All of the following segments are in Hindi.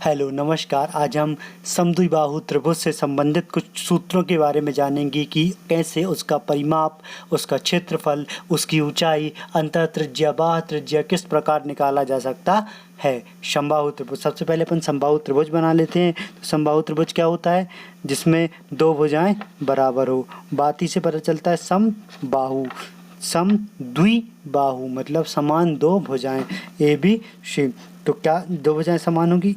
हेलो नमस्कार। आज हम समद्विबाहु त्रिभुज से संबंधित कुछ सूत्रों के बारे में जानेंगे कि कैसे उसका परिमाप, उसका क्षेत्रफल, उसकी ऊंचाई, अंतःत्रिज्या, बाह्य त्रिज्या किस प्रकार निकाला जा सकता है। समबाहु त्रिभुज, सबसे पहले अपन समबाहु त्रिभुज बना लेते हैं। तो समबाहु त्रिभुज क्या होता है? जिसमें दो भुजाएं बराबर हो। बात ही से पता चलता है समबाहु। समद्विबाहु मतलब समान दो भुजाएं ए बी सी। तो क्या दो भुजाएं समान होगी?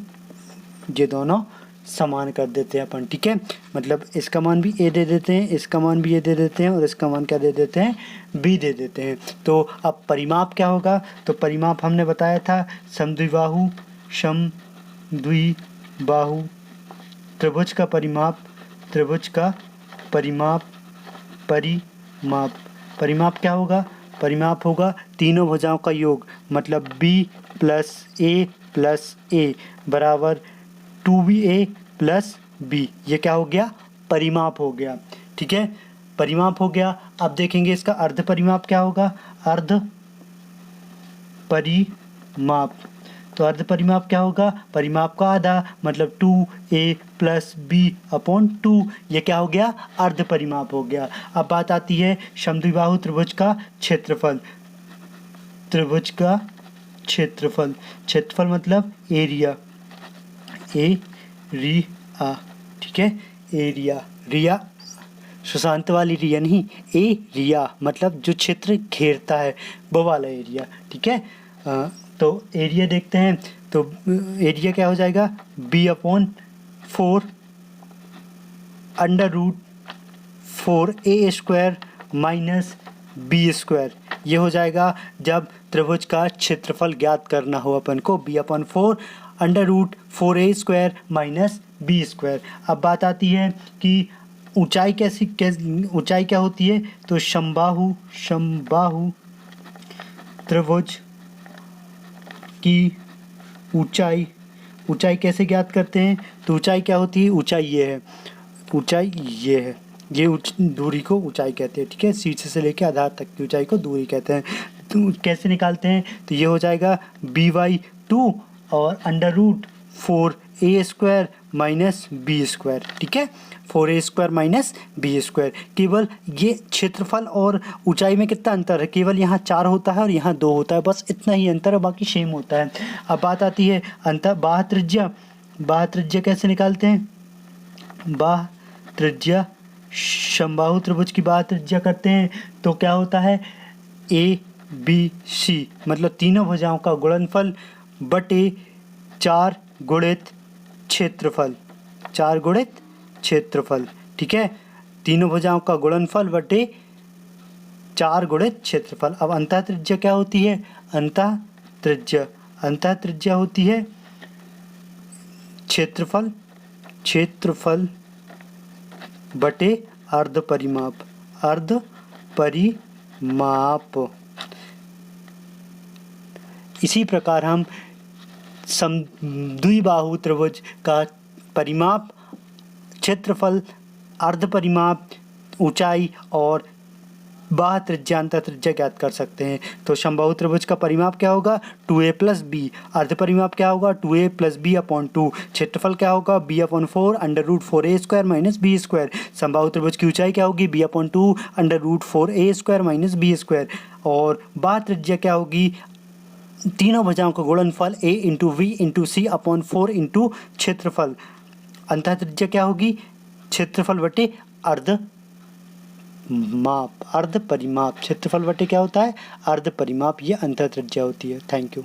ये दोनों समान कर देते हैं अपन, ठीक है। मतलब इसका मान भी ए दे देते हैं, इसका मान भी ए दे देते हैं और इसका मान क्या दे देते हैं? बी दे देते हैं। तो अब परिमाप क्या होगा? तो परिमाप हमने बताया था समद्विबाहु त्रिभुज का परिमाप परिमाप क्या होगा? परिमाप होगा तीनों भुजाओं का योग, मतलब b + a + a बराबर 2ba + b। ये क्या हो गया? परिमाप हो गया, ठीक है। परिमाप हो गया। अब देखेंगे इसका अर्ध परिमाप क्या होगा? अर्ध परिमाप। तो अर्ध परिमाप क्या होगा? परिमाप का आधा, मतलब 2a + b/2। ये क्या हो गया? अर्ध परिमाप हो गया। अब बात आती है समद्विबाहु त्रिभुज का क्षेत्रफल। क्षेत्रफल मतलब एरिया, ठीक है। रिया सुशांत वाली रिया नहीं, एरिया मतलब जो क्षेत्र घेरता है वो वाला एरिया, ठीक है। तो एरिया देखते हैं। तो एरिया क्या हो जाएगा? b/4 √4a² - b²। ये हो जाएगा जब त्रिभुज का क्षेत्रफल ज्ञात करना हो अपन को, b/4 √4a² - b²। अब बात आती है कि ऊंचाई ऊंचाई क्या होती है? तो समबाहु त्रिभुज की ऊंचाई कैसे ज्ञात करते हैं? तो ऊंचाई क्या होती है? ऊंचाई ये है। ये दूरी को ऊंचाई कहते हैं, ठीक है। शीर्ष से लेकर आधार तक की ऊंचाई को दूरी कहते हैं। तो कैसे निकालते हैं? तो ये हो जाएगा b/2 और √4a² - b², ठीक है। 4a² - b²। केवल ये क्षेत्रफल और ऊंचाई में कितना अंतर है? केवल यहाँ 4 होता है और यहाँ 2 होता है, बस इतना ही अंतर है, बाकी सेम होता है। अब बात आती है बाह्य त्रिज्या। बाह्य त्रिज्या कैसे निकालते हैं? बाह्य त्रिज्या, समबाहु त्रिभुज की बाह्य त्रिज्या करते हैं तो क्या होता है? ABC मतलब तीनों भुजाओं का गुणनफल बटे 4 गुणित क्षेत्रफल, ठीक है। तीनों भुजाओं का गुणनफल बटे 4 गुणित क्षेत्रफल। अब अंतःत्रिज्या क्या होती है? अंतःत्रिज्या होती है क्षेत्रफल बटे अर्ध परिमाप। इसी प्रकार हम समद्विबाहु त्रिभुज का परिमाप, क्षेत्रफल, अर्ध परिमाप, ऊंचाई और बाह्य त्रिज्या, अंतःत्रिज्या ज्ञात कर सकते हैं। तो समबाहु त्रिभुज का परिमाप क्या होगा? 2a + b। अर्ध परिमाप क्या होगा? 2a + b/2। क्षेत्रफल क्या होगा? b/4 √4a² - b²। समबाहु त्रिभुज की ऊंचाई क्या होगी? b/2 √4a² - b²। और बाह्य त्रिज्या क्या होगी? तीनों भुजाओं का गुणनफल a × v × c/4 × क्षेत्रफल। अंतःत्रिज्या क्या होगी? क्षेत्रफल बटे अर्ध परिमाप। क्षेत्रफल बटे क्या होता है? अर्ध परिमाप। ये अंतःत्रिज्या होती है। Thank you.